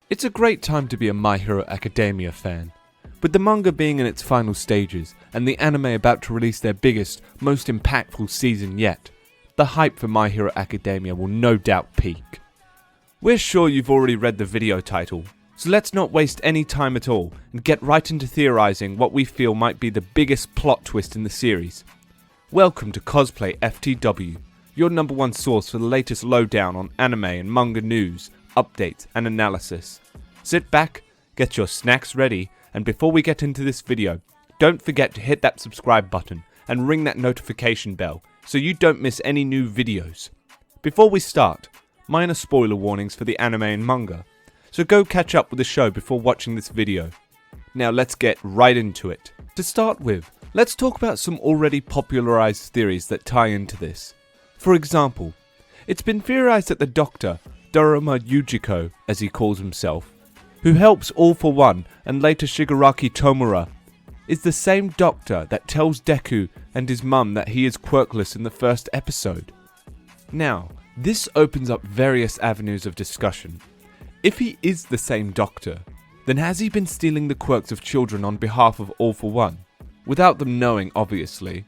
It's a great time to be a My Hero Academia fan. With the manga being in its final stages, and the anime about to release their biggest, most impactful season yet, the hype for My Hero Academia will no doubt peak. We're sure you've already read the video title, so let's not waste any time at all and get right into theorizing what we feel might be the biggest plot twist in the series. Welcome to Cosplay-FTW, your #1 source for the latest lowdown on anime and manga news, updates and analysis. Sit back, get your snacks ready, and before we get into this video, don't forget to hit that subscribe button and ring that notification bell so you don't miss any new videos. Before we start, minor spoiler warnings for the anime and manga, so go catch up with the show before watching this video. Now let's get right into it. To start with, let's talk about some already popularized theories that tie into this. For example, it's been theorized that the Doctor, Dorama Yujiko, as he calls himself, who helps All For One and later Shigaraki Tomura, is the same Doctor that tells Deku and his mum that he is quirkless in the first episode. Now, this opens up various avenues of discussion. If he is the same Doctor, then has he been stealing the quirks of children on behalf of All For One? Without them knowing, obviously.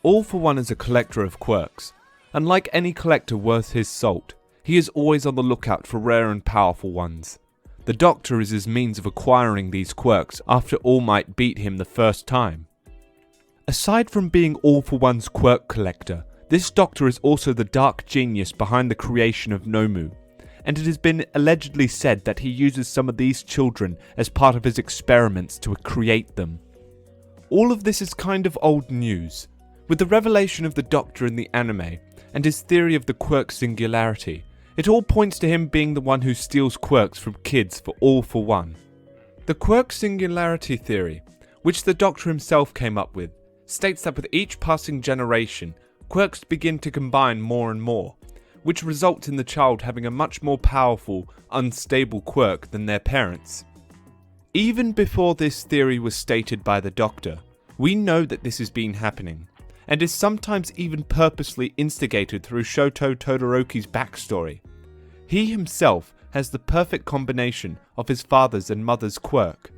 All For One is a collector of quirks, and like any collector worth his salt, he is always on the lookout for rare and powerful ones. The Doctor is his means of acquiring these quirks after All Might beat him the first time. Aside from being All For One's quirk collector, this Doctor is also the dark genius behind the creation of Nomu, and it has been allegedly said that he uses some of these children as part of his experiments to create them. All of this is kind of old news. With the revelation of the Doctor in the anime, and his theory of the quirk Singularity, it all points to him being the one who steals quirks from kids for All For One. The quirk Singularity theory, which the Doctor himself came up with, states that with each passing generation, quirks begin to combine more and more, which results in the child having a much more powerful, unstable quirk than their parents. Even before this theory was stated by the Doctor, we know that this has been happening, and is sometimes even purposely instigated through Shoto Todoroki's backstory. He himself has the perfect combination of his father's and mother's quirk.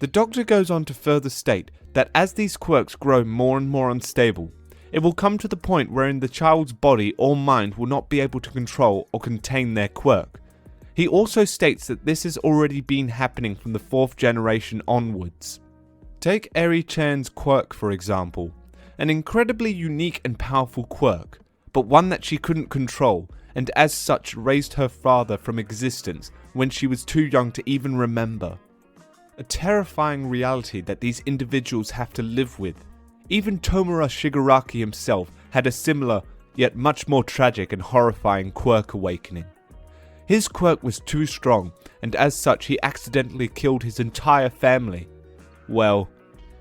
The Doctor goes on to further state that as these quirks grow more and more unstable, it will come to the point wherein the child's body or mind will not be able to control or contain their quirk. He also states that this has already been happening from the 4th generation onwards. Take Eri-chan's quirk for example. An incredibly unique and powerful quirk, but one that she couldn't control, and as such raised her father from existence when she was too young to even remember. A terrifying reality that these individuals have to live with. Even Tomura Shigaraki himself had a similar, yet much more tragic and horrifying quirk awakening. His quirk was too strong, and as such he accidentally killed his entire family. Well,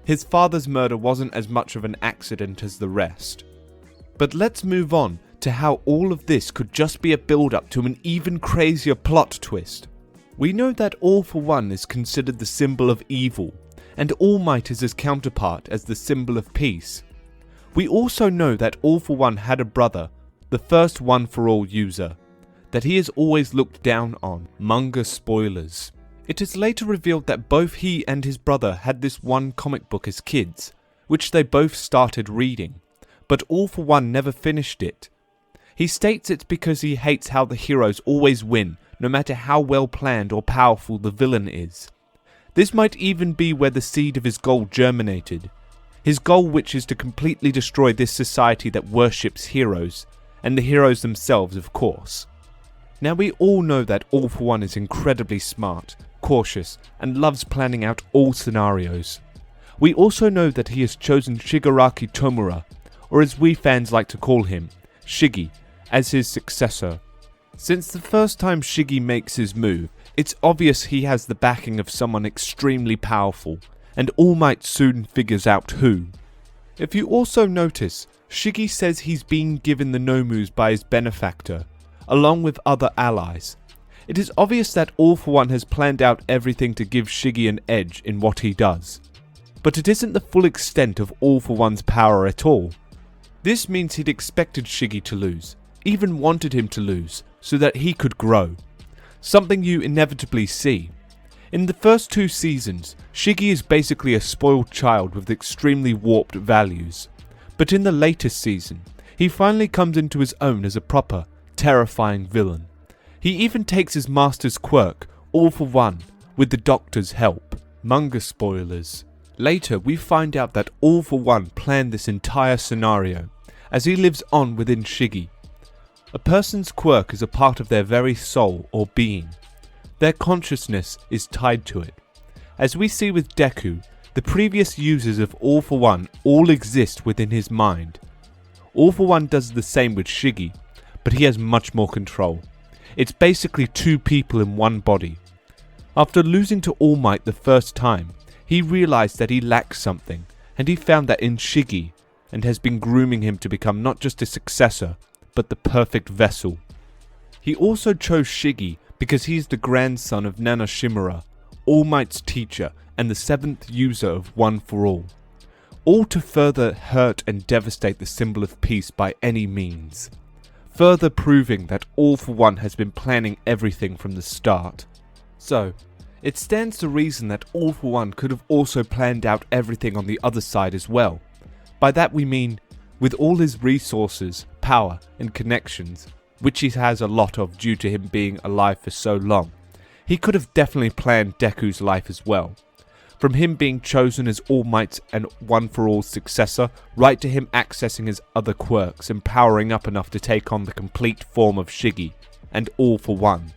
his father's murder wasn't as much of an accident as the rest. But let's move on to how all of this could just be a build-up to an even crazier plot twist. We know that All For One is considered the symbol of evil, and All Might is his counterpart as the symbol of peace. We also know that All For One had a brother, the first One For All user, that he is always looked down on. Manga spoilers. It is later revealed that both he and his brother had this one comic book as kids, which they both started reading, but All For One never finished it. He states it's because he hates how the heroes always win, no matter how well planned or powerful the villain is. This might even be where the seed of his goal germinated. His goal, which is to completely destroy this society that worships heroes, and the heroes themselves, of course. Now we all know that All For One is incredibly smart, cautious, and loves planning out all scenarios. We also know that he has chosen Shigaraki Tomura, or as we fans like to call him, Shiggy, as his successor. Since the first time Shiggy makes his move, it's obvious he has the backing of someone extremely powerful, and All Might soon figures out who. If you also notice, Shiggy says he's been given the Nomus by his benefactor, along with other allies. It is obvious that All For One has planned out everything to give Shiggy an edge in what he does. but it isn't the full extent of All For One's power at all. This means he'd expected Shiggy to lose, even wanted him to lose, so that he could grow. Something you inevitably see. In the first 2 seasons, Shiggy is basically a spoiled child with extremely warped values. But in the latest season, he finally comes into his own as a proper, terrifying villain. He even takes his master's quirk, All For One, with the Doctor's help. Manga spoilers. Later, we find out that All For One planned this entire scenario, as he lives on within Shiggy. A person's quirk is a part of their very soul or being. Their consciousness is tied to it. As we see with Deku, the previous users of All For One all exist within his mind. All For One does the same with Shiggy, but he has much more control. It's basically 2 people in one body. After losing to All Might the first time, he realized that he lacked something, and he found that in Shiggy, and has been grooming him to become not just a successor, but the perfect vessel. He also chose Shiggy because he is the grandson of Nana Shimura, All Might's teacher and the 7th user of One For All. All to further hurt and devastate the symbol of peace by any means. Further proving that All For One has been planning everything from the start. So, it stands to reason that All For One could have also planned out everything on the other side as well. By that we mean, with all his resources, power and connections, which he has a lot of due to him being alive for so long, he could have definitely planned Deku's life as well. From him being chosen as All Might's and One For All's successor, right to him accessing his other quirks and powering up enough to take on the complete form of Shiggy and All For One.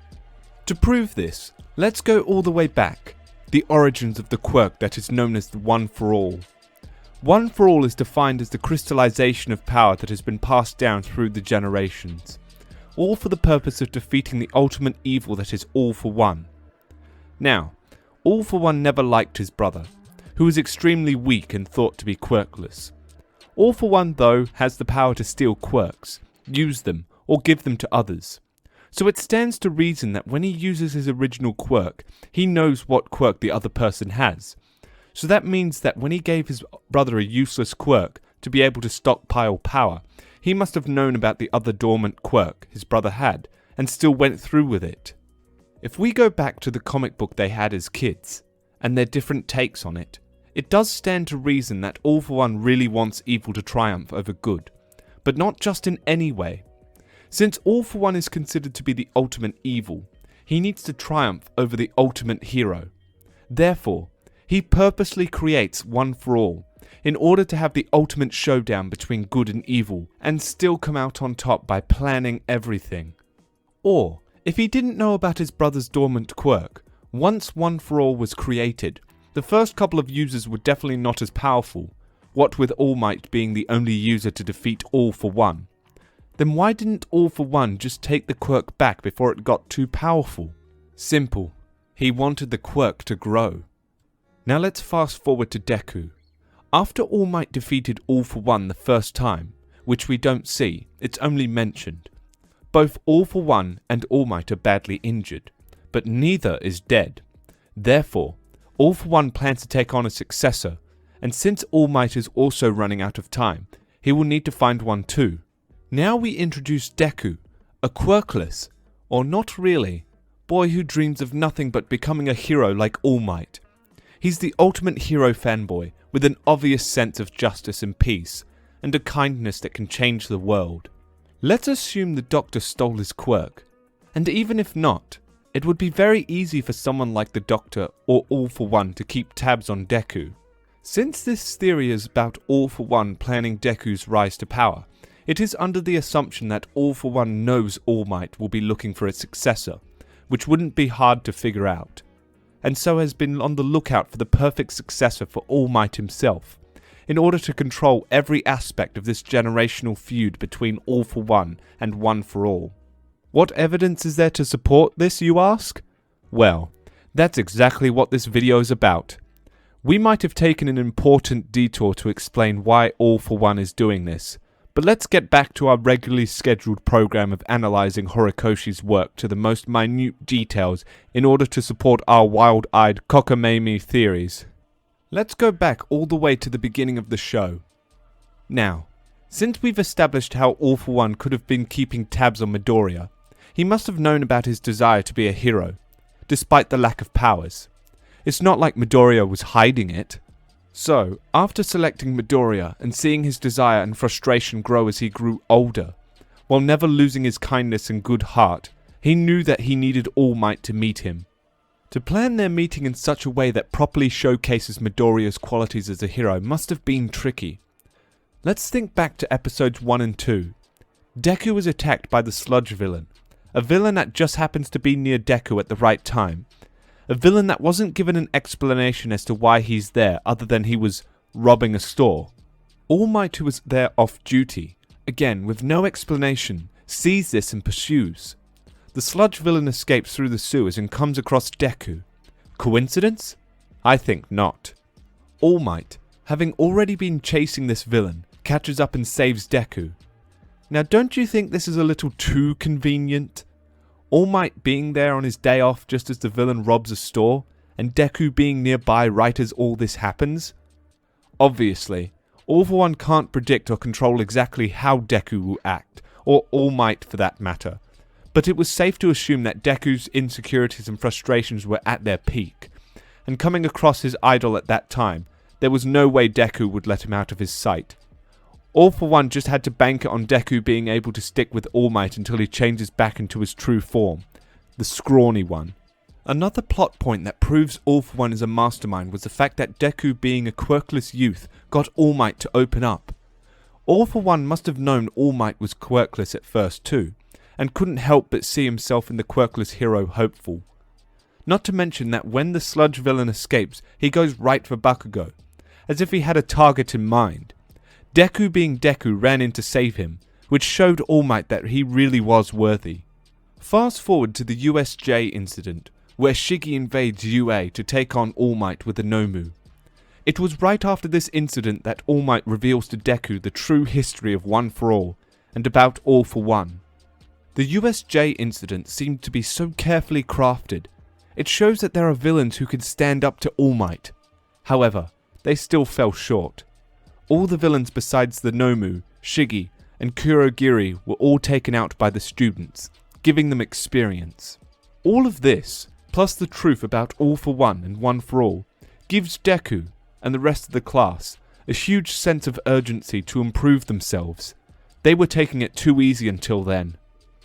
To prove this, let's go all the way back, the origins of the quirk that is known as the One For All. One For All is defined as the crystallization of power that has been passed down through the generations, all for the purpose of defeating the ultimate evil that is All For One. Now, All For One never liked his brother, who was extremely weak and thought to be quirkless. All For One, though, has the power to steal quirks, use them, or give them to others. So it stands to reason that when he uses his original quirk, he knows what quirk the other person has. So that means that when he gave his brother a useless quirk to be able to stockpile power, he must have known about the other dormant quirk his brother had, and still went through with it. If we go back to the comic book they had as kids, and their different takes on it, it does stand to reason that All For One really wants evil to triumph over good, but not just in any way. Since All For One is considered to be the ultimate evil, he needs to triumph over the ultimate hero. Therefore, he purposely creates One For All, in order to have the ultimate showdown between good and evil, and still come out on top by planning everything. Or, if he didn't know about his brother's dormant quirk, once One For All was created, the first couple of users were definitely not as powerful, what with All Might being the only user to defeat All For One. Then why didn't All For One just take the quirk back before it got too powerful? Simple. He wanted the quirk to grow. Now let's fast forward to Deku. After All Might defeated All For One the first time, which we don't see, it's only mentioned, both All For One and All Might are badly injured, but neither is dead. Therefore, All For One plans to take on a successor, and since All Might is also running out of time, he will need to find one too. Now we introduce Deku, a quirkless, or not really, boy who dreams of nothing but becoming a hero like All Might. He's the ultimate hero fanboy, with an obvious sense of justice and peace, and a kindness that can change the world. Let's assume the Doctor stole his quirk, and even if not, it would be very easy for someone like the Doctor or All For One to keep tabs on Deku. Since this theory is about All For One planning Deku's rise to power, it is under the assumption that All For One knows All Might will be looking for a successor, which wouldn't be hard to figure out, and so has been on the lookout for the perfect successor for All Might himself, in order to control every aspect of this generational feud between All For One and One For All. What evidence is there to support this, you ask? Well, that's exactly what this video is about. We might have taken an important detour to explain why All For One is doing this, but let's get back to our regularly scheduled program of analysing Horikoshi's work to the most minute details in order to support our wild-eyed cockamamie theories. Let's go back all the way to the beginning of the show. Now, since we've established how All For One could have been keeping tabs on Midoriya, he must have known about his desire to be a hero, despite the lack of powers. It's not like Midoriya was hiding it. So, after selecting Midoriya and seeing his desire and frustration grow as he grew older, while never losing his kindness and good heart, he knew that he needed All Might to meet him. To plan their meeting in such a way that properly showcases Midoriya's qualities as a hero must have been tricky. Let's think back to episodes 1 and 2. Deku was attacked by the sludge villain, a villain that just happens to be near Deku at the right time. A villain that wasn't given an explanation as to why he's there other than he was robbing a store. All Might, who was there off duty, again with no explanation, sees this and pursues. The sludge villain escapes through the sewers and comes across Deku. Coincidence? I think not. All Might, having already been chasing this villain, catches up and saves Deku. Now don't you think this is a little too convenient? All Might being there on his day off just as the villain robs a store, and Deku being nearby right as all this happens? Obviously, All For One can't predict or control exactly how Deku will act, or All Might for that matter, but it was safe to assume that Deku's insecurities and frustrations were at their peak, and coming across his idol at that time, there was no way Deku would let him out of his sight. All For One just had to bank it on Deku being able to stick with All Might until he changes back into his true form, the scrawny one. Another plot point that proves All For One is a mastermind was the fact that Deku, being a quirkless youth, got All Might to open up. All For One must have known All Might was quirkless at first too, and couldn't help but see himself in the quirkless hero hopeful. Not to mention that when the sludge villain escapes, he goes right for Bakugou, as if he had a target in mind. Deku being Deku ran in to save him, which showed All Might that he really was worthy. Fast forward to the USJ incident, where Shiggy invades UA to take on All Might with a Nomu. It was right after this incident that All Might reveals to Deku the true history of One For All, and about All For One. The USJ incident seemed to be so carefully crafted. It shows that there are villains who can stand up to All Might. However, they still fell short. All the villains besides the Nomu, Shiggy, and Kurogiri were all taken out by the students, giving them experience. All of this, plus the truth about All For One and One For All, gives Deku, and the rest of the class, a huge sense of urgency to improve themselves. They were taking it too easy until then.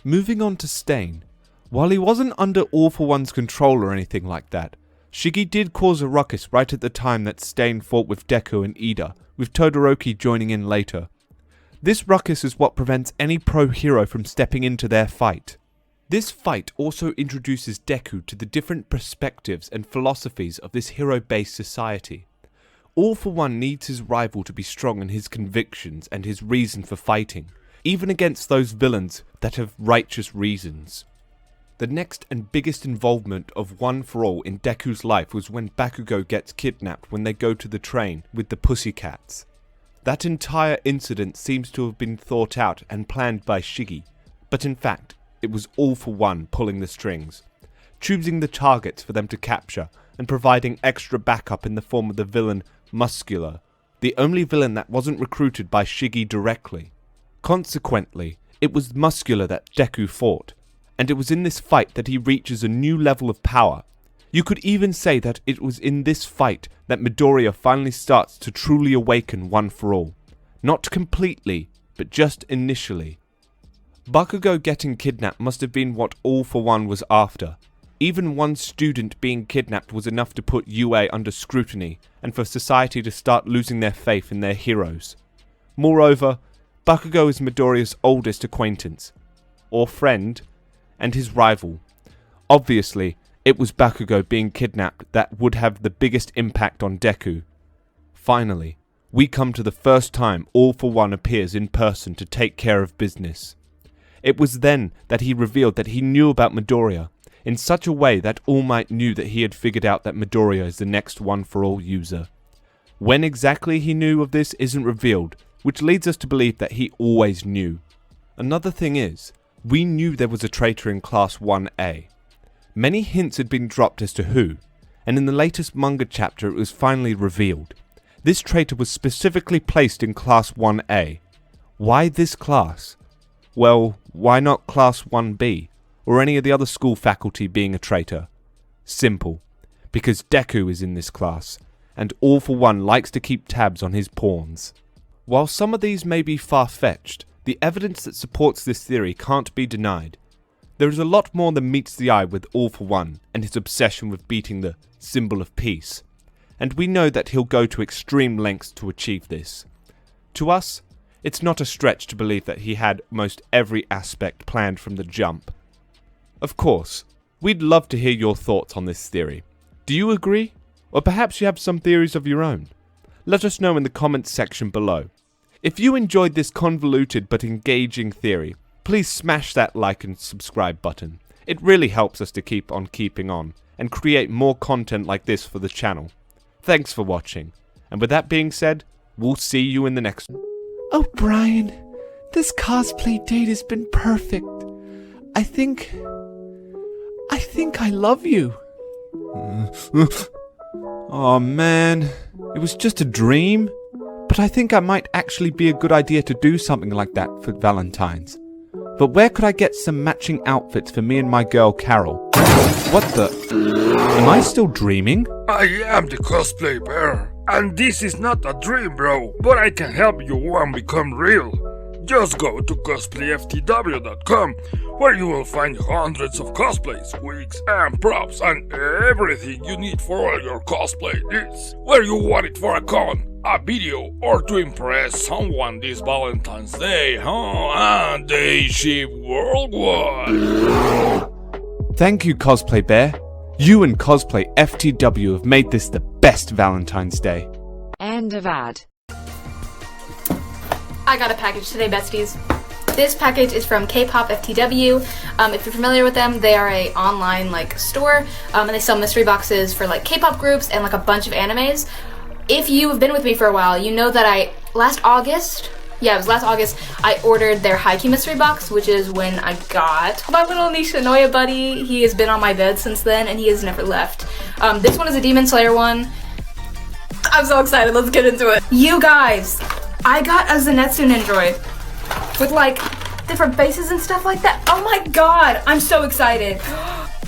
Moving on to Stain. While he wasn't under All For One's control or anything like that, Shiggy did cause a ruckus right at the time that Stain fought with Deku and Ida, with Todoroki joining in later. This ruckus is what prevents any pro-hero from stepping into their fight. This fight also introduces Deku to the different perspectives and philosophies of this hero-based society. All For One needs his rival to be strong in his convictions and his reason for fighting, even against those villains that have righteous reasons. The next and biggest involvement of One For All in Deku's life was when Bakugou gets kidnapped when they go to the train with the Pussycats. That entire incident seems to have been thought out and planned by Shiggy, but in fact, it was All For One pulling the strings, choosing the targets for them to capture and providing extra backup in the form of the villain Muscular, the only villain that wasn't recruited by Shiggy directly. Consequently, it was Muscular that Deku fought, and it was in this fight that he reaches a new level of power. You could even say that it was in this fight that Midoriya finally starts to truly awaken One For All. Not completely, but just initially. Bakugou getting kidnapped must have been what All For One was after. Even one student being kidnapped was enough to put UA under scrutiny, and for society to start losing their faith in their heroes. Moreover, Bakugou is Midoriya's oldest acquaintance, or friend, and his rival. Obviously, it was Bakugou being kidnapped that would have the biggest impact on Deku. Finally, we come to the first time All For One appears in person to take care of business. It was then that he revealed that he knew about Midoriya, in such a way that All Might knew that he had figured out that Midoriya is the next One For All user. When exactly he knew of this isn't revealed, which leads us to believe that he always knew. Another thing is, we knew there was a traitor in Class 1A. Many hints had been dropped as to who, and in the latest manga chapter it was finally revealed. This traitor was specifically placed in Class 1A. Why this class? Well, why not Class 1B, or any of the other school faculty being a traitor? Simple. Because Deku is in this class, and All For One likes to keep tabs on his pawns. While some of these may be far-fetched, the evidence that supports this theory can't be denied. There is a lot more than meets the eye with All For One and his obsession with beating the symbol of peace, and we know that he'll go to extreme lengths to achieve this. To us, it's not a stretch to believe that he had most every aspect planned from the jump. Of course, we'd love to hear your thoughts on this theory. Do you agree? Or perhaps you have some theories of your own? Let us know in the comments section below. If you enjoyed this convoluted but engaging theory, please smash that like and subscribe button. It really helps us to keep on keeping on and create more content like this for the channel. Thanks for watching, and with that being said, we'll see you in the next one. Oh, Brian, this cosplay date has been perfect. I think I love you. Oh man, it was just a dream. But I think I might actually be a good idea to do something like that for Valentine's. But where could I get some matching outfits for me and my girl Carol? What the? Am I still dreaming? I am the cosplay bear, and this is not a dream, bro, but I can help you one become real. Just go to Cosplay-FTW.com, where you will find hundreds of cosplays, wigs, and props, and everything you need for all your cosplay needs. Where you want it for a con, a video, or to impress someone this Valentine's Day, and they ship worldwide. Thank you, Cosplay Bear. You and Cosplay-FTW have made this the best Valentine's Day. End of ad. I got a package today, besties. This package is from K-pop-FTW. If you're familiar with them, they are a online store, and they sell mystery boxes for K-pop groups and a bunch of animes. If you have been with me for a while, you know that last August, I ordered their Haikyuu mystery box, which is when I got my little Nishinoya buddy. He has been on my bed since then, and he has never left. This one is a Demon Slayer one. I'm so excited, let's get into it. You guys, I got a Zenitsu Nindroid with different faces and stuff like that. Oh my god, I'm so excited.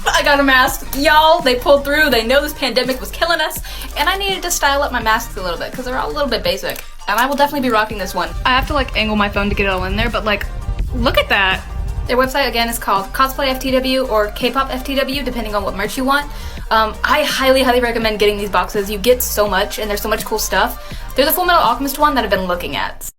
I got a mask. Y'all, they pulled through. They know this pandemic was killing us, and I needed to style up my masks a little bit because they're all a little bit basic. And I will definitely be rocking this one. I have to angle my phone to get it all in there, but look at that. Their website again is called Cosplay-FTW or K-pop-FTW, depending on what merch you want. I highly recommend getting these boxes. You get so much, and there's so much cool stuff. They're the Full Metal Alchemist one that I've been looking at.